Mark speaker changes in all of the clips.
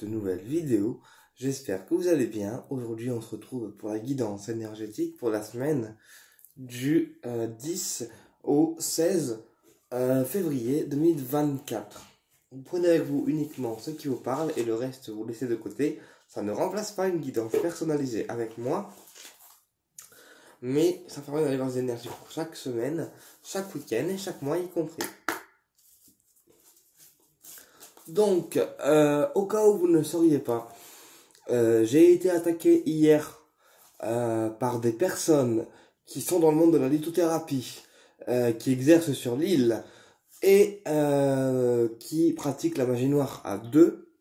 Speaker 1: cette nouvelle vidéo. J'espère que vous allez bien. Aujourd'hui, on se retrouve pour la guidance énergétique pour la semaine du 10 au 16 février 2024. Vous prenez avec vous uniquement ce qui vous parle et le reste vous laissez de côté. Ça ne remplace pas une guidance personnalisée avec moi, mais ça permet d'aller voir les énergies pour chaque semaine, chaque week-end et chaque mois y compris. Donc, au cas où vous ne sauriez pas, j'ai été attaqué hier par des personnes qui sont dans le monde de la lithothérapie, qui exercent sur l'île et qui pratiquent la magie noire à deux,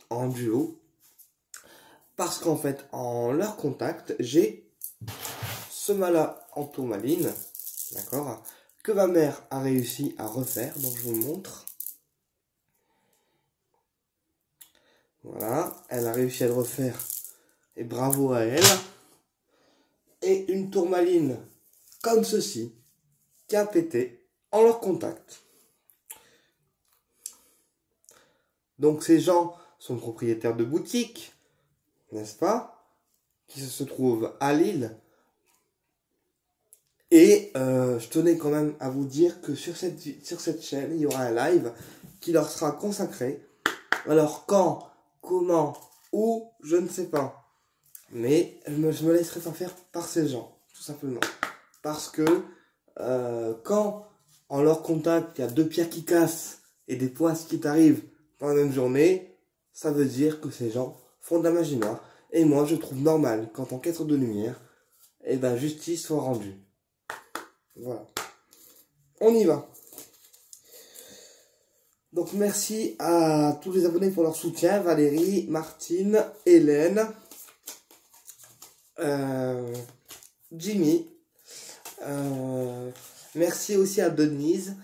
Speaker 1: en duo, parce qu'en fait, en leur contact, j'ai ce mala en tourmaline, d'accord, que ma mère a réussi à refaire, donc je vous montre. Voilà, elle a réussi à le refaire et bravo à elle. Et une tourmaline comme ceci qui a pété en leur contact. Donc ces gens sont propriétaires de boutiques, n'est-ce pas, qui se trouvent à Lille. Et je tenais quand même à vous dire que sur cette chaîne, il y aura un live qui leur sera consacré. Alors quand, comment, où, je ne sais pas. Mais je me laisserai pas faire par ces gens, tout simplement. Parce que quand en leur contact, il y a deux pierres qui cassent et des poisses qui t'arrivent dans la même journée, ça veut dire que ces gens font de la magie noire. Et moi, je trouve normal qu'en tant qu'être de lumière, eh ben, justice soit rendue. Voilà. On y va. Donc merci à tous les abonnés pour leur soutien. Valérie, Martine, Hélène, Jimmy. Merci aussi à Denise.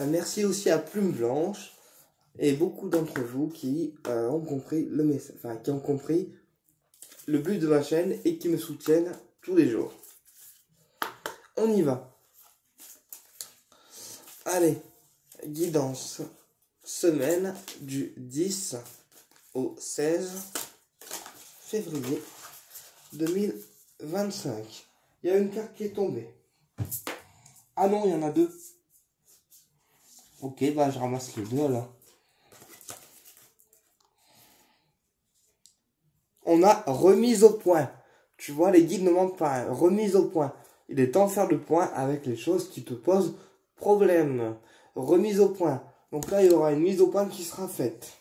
Speaker 1: Merci aussi à Plume Blanche. Et beaucoup d'entre vous qui ont compris le message, enfin qui ont compris le but de ma chaîne et qui me soutiennent tous les jours. On y va. Allez, guidance. Semaine du 10 au 16 février 2025. Il y a une carte qui est tombée. Ah non, il y en a deux. Ok, bah je ramasse les deux alors. On a remise au point. Tu vois, les guides ne mentent pas. Hein. Remise au point. Il est temps de faire le point avec les choses qui te posent problème. Remise au point. Donc là, il y aura une mise au point qui sera faite.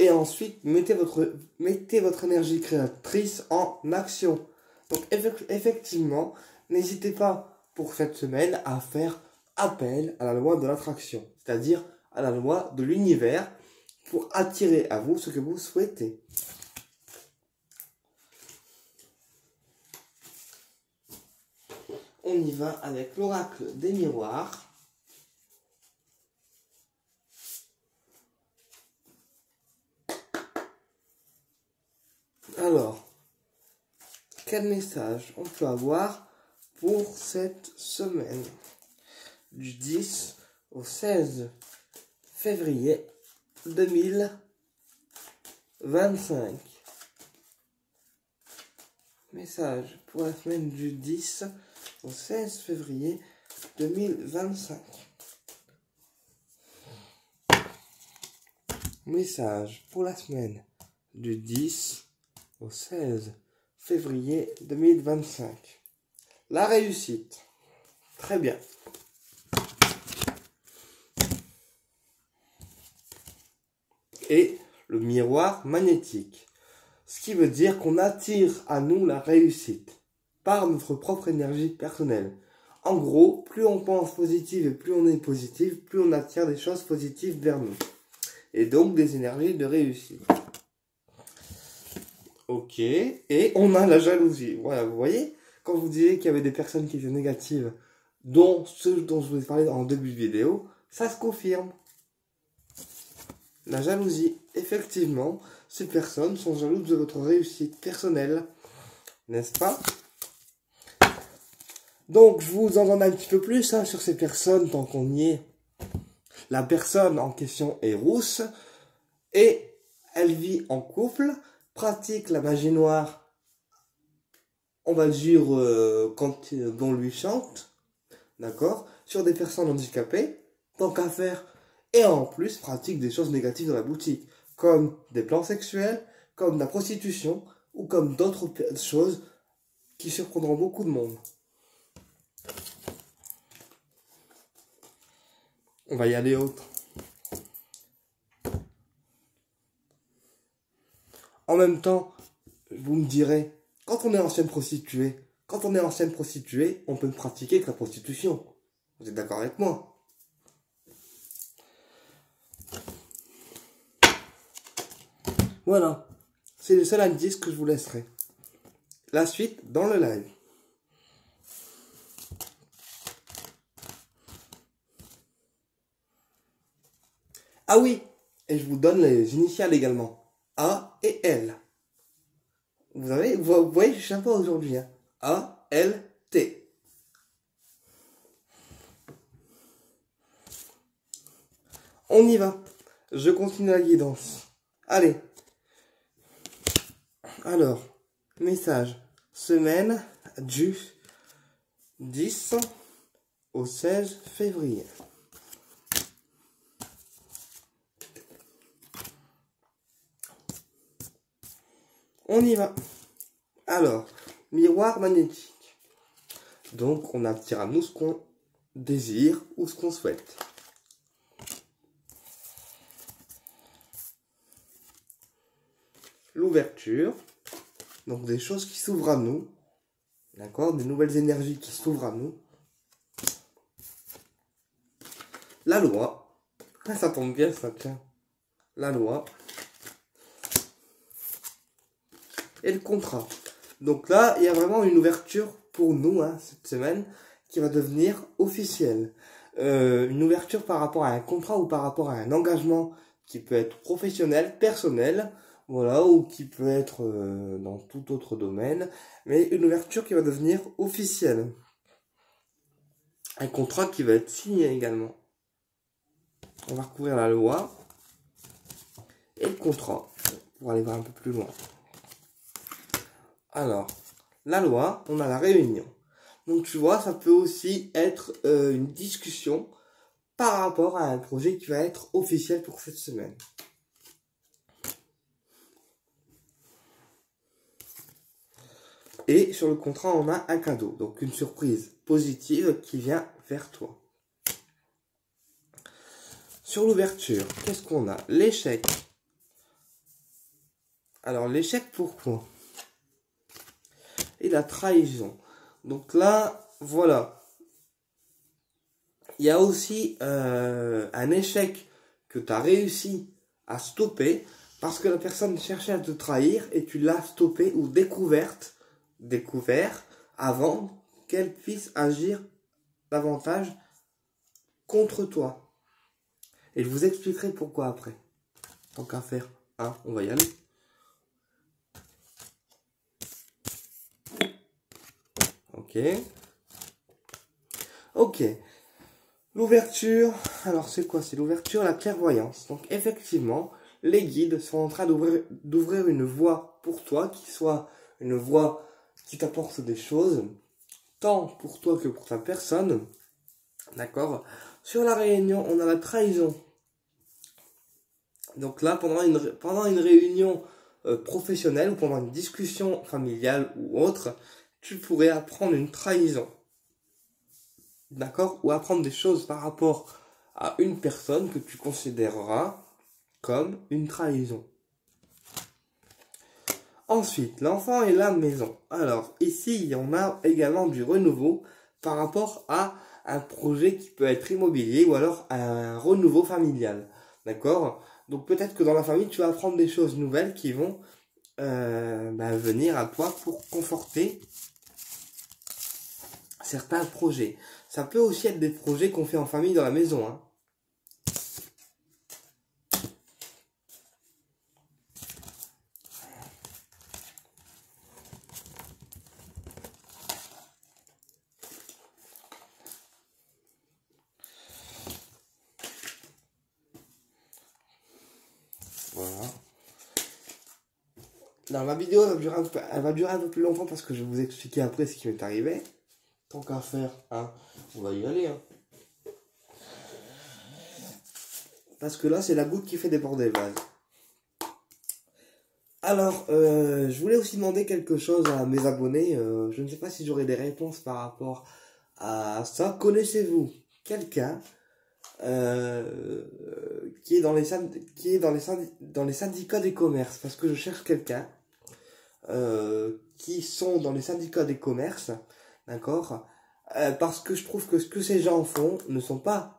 Speaker 1: Et ensuite, mettez votre énergie créatrice en action. Donc effectivement, n'hésitez pas pour cette semaine à faire appel à la loi de l'attraction. C'est-à-dire à la loi de l'univers pour attirer à vous ce que vous souhaitez. On y va avec l'oracle des miroirs. Alors, quel message on peut avoir pour cette semaine du 10 au 16 février 2025. Message pour la semaine du 10 au 16 février 2025. Message pour la semaine du 10 au 16 février 2025. La réussite. Très bien. Et le miroir magnétique. Ce qui veut dire qu'on attire à nous la réussite par notre propre énergie personnelle. En gros, plus on pense positif et plus on est positif, plus on attire des choses positives vers nous. Et donc des énergies de réussite. Ok, et on a la jalousie. Voilà, vous voyez, quand vous disiez qu'il y avait des personnes qui étaient négatives, dont ceux dont je vous ai parlé en début de vidéo, ça se confirme. La jalousie, effectivement, ces personnes sont jalouses de votre réussite personnelle, n'est-ce pas? Donc, je vous en donne un petit peu plus hein, sur ces personnes, tant qu'on y est. la personne en question est rousse et elle vit en couple, pratique la magie noire, on va dire, quand on lui chante, d'accord, sur des personnes handicapées, tant qu'à faire, et en plus pratique des choses négatives dans la boutique, comme des plans sexuels, comme la prostitution, ou comme d'autres choses qui surprendront beaucoup de monde. On va y aller autre. En même temps, vous me direz, quand on est ancienne prostituée, on peut ne pratiquer que la prostitution. Vous êtes d'accord avec moi? Voilà. C'est le seul indice que je vous laisserai. La suite dans le live. Ah oui, et je vous donne les initiales également. A et L. Vous voyez, je suis sympa aujourd'hui. Hein. A, L, T. On y va. Je continue la guidance. Allez. Alors, message. Semaine du 10 au 16 février. On y va. Alors, miroir magnétique. Donc, on attire à nous ce qu'on désire ou ce qu'on souhaite. L'ouverture. Donc, des choses qui s'ouvrent à nous. D'accord? Des nouvelles énergies qui s'ouvrent à nous. La loi. Ah, ça tombe bien, ça, tiens. La loi. Et le contrat. Donc là, il y a vraiment une ouverture pour nous, hein, cette semaine, qui va devenir officielle. Une ouverture par rapport à un contrat ou par rapport à un engagement qui peut être professionnel, personnel, voilà, ou qui peut être dans tout autre domaine, mais une ouverture qui va devenir officielle. Un contrat qui va être signé également. On va recouvrir la loi et le contrat pour aller voir un peu plus loin. Alors, la loi, on a la réunion. Donc tu vois, ça peut aussi être une discussion par rapport à un projet qui va être officiel pour cette semaine. Et sur le contrat, on a un cadeau, donc une surprise positive qui vient vers toi. Sur l'ouverture, qu'est-ce qu'on a? L'échec. Alors l'échec, pourquoi? Et la trahison. Donc là, voilà. Il y a aussi un échec que tu as réussi à stopper parce que la personne cherchait à te trahir et tu l'as stoppé ou découvert avant qu'elle puisse agir davantage contre toi. Et je vous expliquerai pourquoi après. Tant qu'à faire, hein, on va y aller. Ok. Ok. L'ouverture, alors c'est quoi? C'est l'ouverture, la clairvoyance. Donc effectivement, les guides sont en train d'ouvrir une voie pour toi, qui soit une voie qui t'apporte des choses, tant pour toi que pour ta personne. D'accord? Sur la réunion, on a la trahison. Donc là, pendant une réunion professionnelle ou pendant une discussion familiale ou autre, tu pourrais apprendre une trahison. D'accord? Ou apprendre des choses par rapport à une personne que tu considéreras comme une trahison. Ensuite, l'enfant et la maison. Alors, ici, on a également du renouveau par rapport à un projet qui peut être immobilier ou alors un renouveau familial. D'accord? Donc, peut-être que dans la famille, tu vas apprendre des choses nouvelles qui vont venir à toi pour conforter certains projets. Ça peut aussi être des projets qu'on fait en famille dans la maison. Hein. Voilà. Non, ma vidéo elle va durer un peu plus longtemps parce que je vais vous expliquer après ce qui m'est arrivé. Tant qu'à faire, hein, on va y aller. Hein. Parce que là, c'est la goutte qui fait déborder le vase. Alors, je voulais aussi demander quelque chose à mes abonnés. Je ne sais pas si j'aurai des réponses par rapport à ça. Connaissez-vous quelqu'un qui est dans les syndicats des commerces? Parce que je cherche quelqu'un qui sont dans les syndicats des commerces, d'accord? Parce que je trouve que ce que ces gens font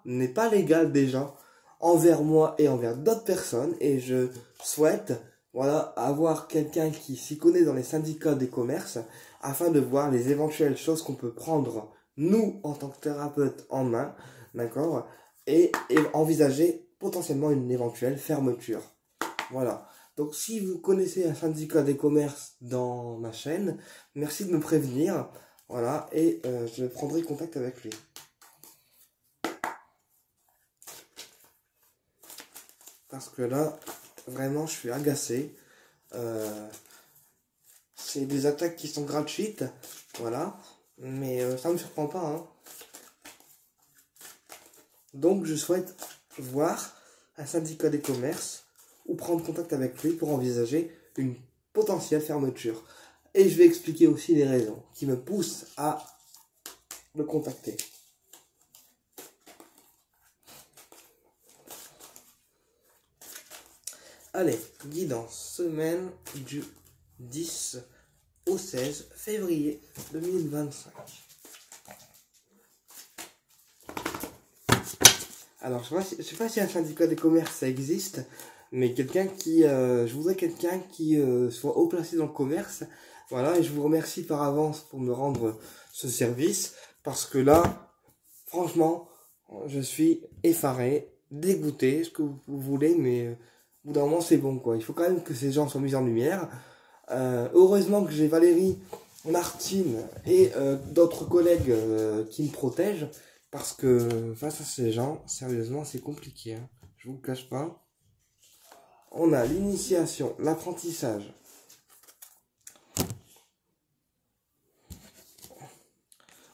Speaker 1: n'est pas légal déjà envers moi et envers d'autres personnes, et je souhaite, voilà, avoir quelqu'un qui s'y connaît dans les syndicats des commerces afin de voir les éventuelles choses qu'on peut prendre nous en tant que thérapeute en main, d'accord, et envisager potentiellement une éventuelle fermeture. Voilà. Donc si vous connaissez un syndicat des commerces dans ma chaîne, merci de me prévenir. Voilà, et je prendrai contact avec lui. Parce que là, vraiment, je suis agacé. C'est des attaques qui sont gratuites, voilà. Mais ça me surprend pas, hein. Donc je souhaite voir un syndicat des commerces ou prendre contact avec lui pour envisager une potentielle fermeture. Et je vais expliquer aussi les raisons qui me poussent à le contacter. Allez, guidance, semaine du 10 au 16 février 2025. Alors, je sais pas si un syndicat des commerces ça existe, mais je voudrais quelqu'un qui soit haut placé dans le commerce. Voilà, et je vous remercie par avance pour me rendre ce service, parce que là, franchement, je suis effaré, dégoûté, ce que vous voulez, mais au bout d'un moment, c'est bon, quoi. Il faut quand même que ces gens soient mis en lumière. Heureusement que j'ai Valérie, Martine et d'autres collègues qui me protègent, parce que face à ces gens, sérieusement, c'est compliqué. Hein. Je vous le cache pas. On a l'initiation, l'apprentissage.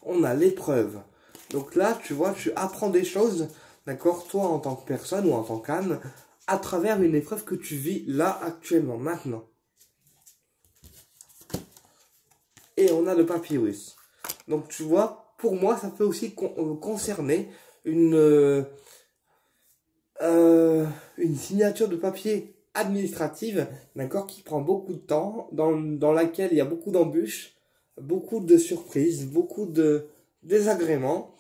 Speaker 1: On a l'épreuve. Donc là, tu vois, tu apprends des choses, d'accord, toi en tant que personne ou en tant qu'âme, à travers une épreuve que tu vis là, actuellement, maintenant. Et on a le papyrus. Donc tu vois, pour moi, ça peut aussi concerner une signature de papier administrative, d'accord, qui prend beaucoup de temps, dans laquelle il y a beaucoup d'embûches, beaucoup de surprises, beaucoup de désagréments,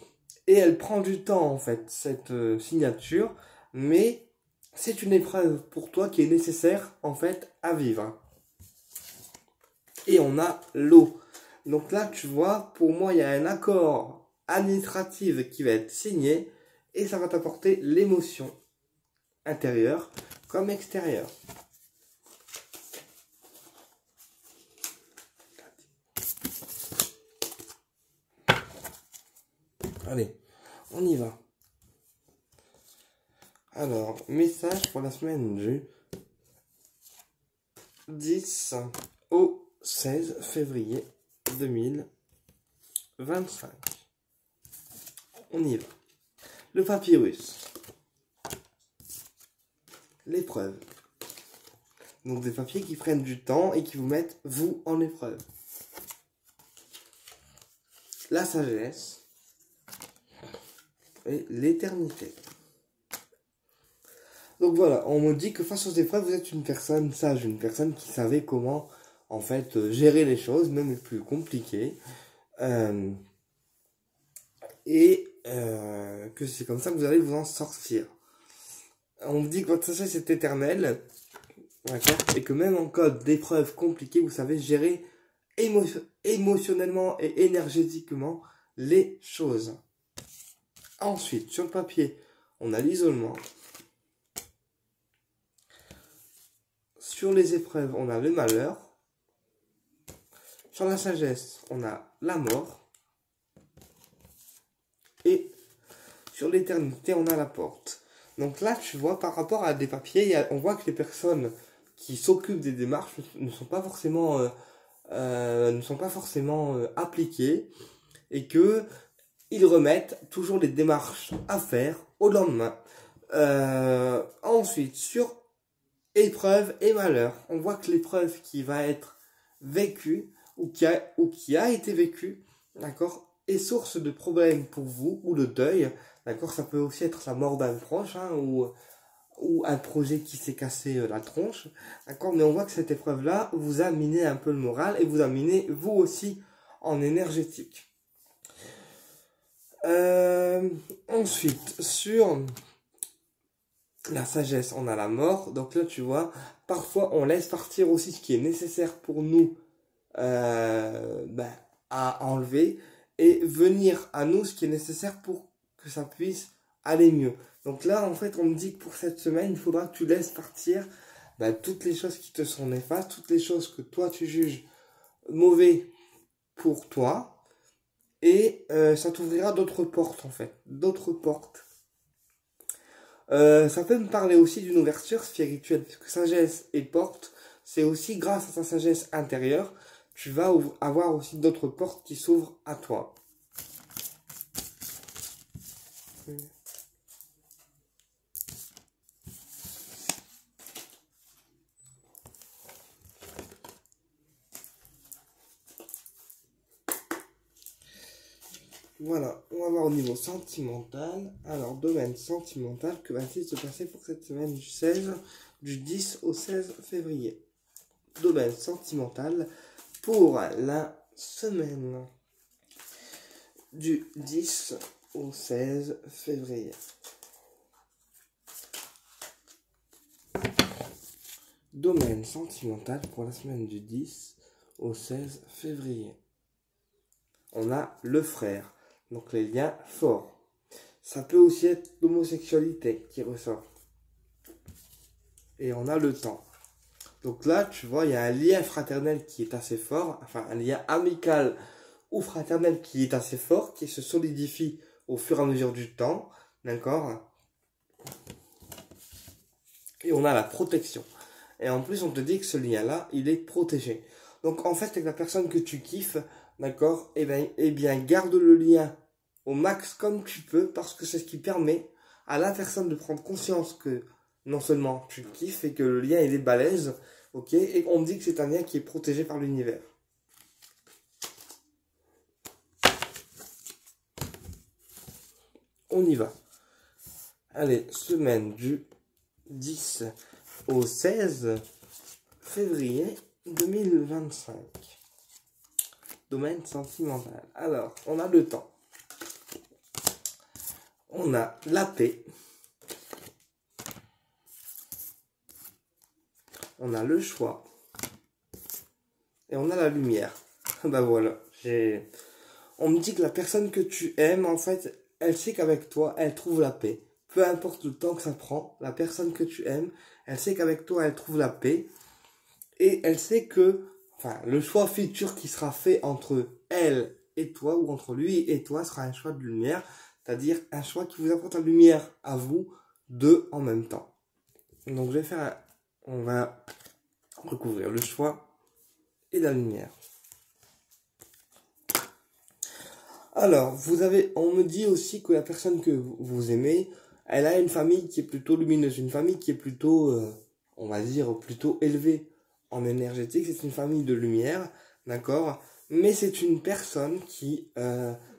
Speaker 1: et elle prend du temps en fait, cette signature, mais c'est une épreuve pour toi qui est nécessaire en fait à vivre. Et on a l'eau. Donc là, tu vois, pour moi, il y a un accord administratif qui va être signé, et ça va t'apporter l'émotion intérieure comme extérieure. Allez, on y va. Alors, message pour la semaine du 10 au 16 février 2025. On y va. Le papyrus. L'épreuve. Donc des papiers qui prennent du temps et qui vous mettent, vous, en épreuve. La sagesse et l'éternité. Donc voilà, on me dit que face aux épreuves, vous êtes une personne sage, une personne qui savait comment, en fait, gérer les choses, même les plus compliquées. Que c'est comme ça que vous allez vous en sortir. On me dit que votre sagesse est éternelle, d'accord, et que même en cas d'épreuves compliquées, vous savez gérer émotionnellement et énergétiquement les choses. Ensuite, sur le papier, on a l'isolement. Sur les épreuves, on a le malheur. Sur la sagesse, on a la mort. Et sur l'éternité, on a la porte. Donc là, tu vois, par rapport à des papiers, on voit que les personnes qui s'occupent des démarches ne sont pas forcément, appliquées et que ils remettent toujours les démarches à faire au lendemain. Ensuite, sur épreuve et malheur, on voit que l'épreuve qui va être vécue ou qui a été vécue, d'accord, est source de problèmes pour vous ou le deuil, d'accord, ça peut aussi être la mort d'un proche hein, ou un projet qui s'est cassé la tronche, d'accord, mais on voit que cette épreuve-là vous a miné un peu le moral et vous a miné vous aussi en énergétique. Ensuite, sur la sagesse, on a la mort. Donc là, tu vois, parfois on laisse partir aussi ce qui est nécessaire pour nous à enlever et venir à nous ce qui est nécessaire pour que ça puisse aller mieux. Donc là, en fait, on me dit que pour cette semaine, il faudra que tu laisses partir toutes les choses qui te sont néfastes, toutes les choses que toi tu juges mauvais pour toi. Et ça t'ouvrira d'autres portes en fait, d'autres portes. Ça peut me parler aussi d'une ouverture spirituelle, parce que sagesse et porte, c'est aussi grâce à ta sagesse intérieure, tu vas avoir aussi d'autres portes qui s'ouvrent à toi. Voilà, on va voir au niveau sentimental. Alors, domaine sentimental, que va-t-il se passer pour cette semaine du 10 au 16 février? Domaine sentimental pour la semaine du 10 au 16 février. Domaine sentimental pour la semaine du 10 au 16 février. On a le frère, donc les liens forts. Ça peut aussi être l'homosexualité qui ressort. Et on a le temps. Donc là, tu vois, il y a un lien fraternel qui est assez fort, enfin un lien amical ou fraternel qui est assez fort, qui se solidifie au fur et à mesure du temps, d'accord? Et on a la protection. Et en plus, on te dit que ce lien-là, il est protégé. Donc en fait, avec la personne que tu kiffes, d'accord, eh bien, garde le lien au max comme tu peux, parce que c'est ce qui permet à la personne de prendre conscience que non seulement tu kiffes et que le lien il est balèze, ok, et on me dit que c'est un lien qui est protégé par l'univers. On y va. Allez, semaine du 10 au 16 février 2025. Domaine sentimental. Alors, on a le temps. On a la paix. On a le choix. Et on a la lumière. Ben voilà. On me dit que la personne que tu aimes, en fait, elle sait qu'avec toi, elle trouve la paix. Peu importe le temps que ça prend, la personne que tu aimes, elle sait qu'avec toi, elle trouve la paix. Et elle sait que, enfin, le choix futur qui sera fait entre elle et toi, ou entre lui et toi, sera un choix de lumière. C'est-à-dire un choix qui vous apporte la lumière à vous, deux en même temps. Donc on va recouvrir le choix et la lumière. Alors, on me dit aussi que la personne que vous aimez, elle a une famille qui est plutôt lumineuse, une famille qui est plutôt, on va dire, plutôt élevée en énergétique. C'est une famille de lumière, d'accord? Mais c'est une personne qui,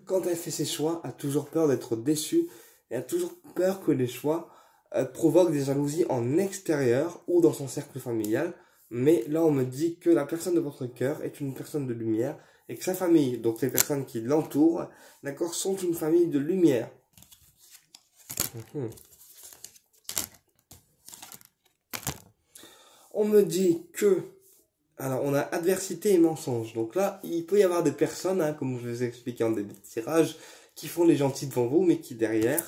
Speaker 1: quand elle fait ses choix, a toujours peur d'être déçue et a toujours peur que les choix provoquent des jalousies en extérieur ou dans son cercle familial. Mais là, on me dit que la personne de votre cœur est une personne de lumière et que sa famille, donc les personnes qui l'entourent, d'accord, sont une famille de lumière. On me dit que, alors on a adversité et mensonge. Donc là, il peut y avoir des personnes, hein, comme je vous ai expliqué en début de tirage, qui font les gentils devant vous, mais qui derrière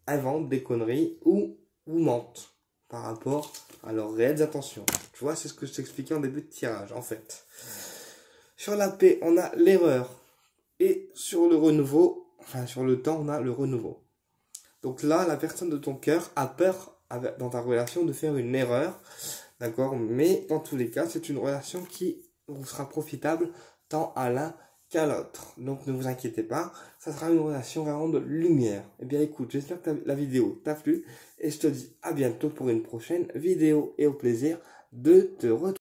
Speaker 1: inventent des conneries ou vous mentent par rapport à leurs réelles intentions. Tu vois, c'est ce que je t'expliquais en début de tirage, en fait. Sur la paix, on a l'erreur. Et sur le renouveau, enfin sur le temps, on a le renouveau. Donc là, la personne de ton cœur a peur dans ta relation de faire une erreur, d'accord? Mais dans tous les cas, c'est une relation qui vous sera profitable tant à l'un qu'à l'autre. Donc ne vous inquiétez pas, ça sera une relation vraiment de lumière. Eh bien écoute, j'espère que la vidéo t'a plu et je te dis à bientôt pour une prochaine vidéo et au plaisir de te retrouver.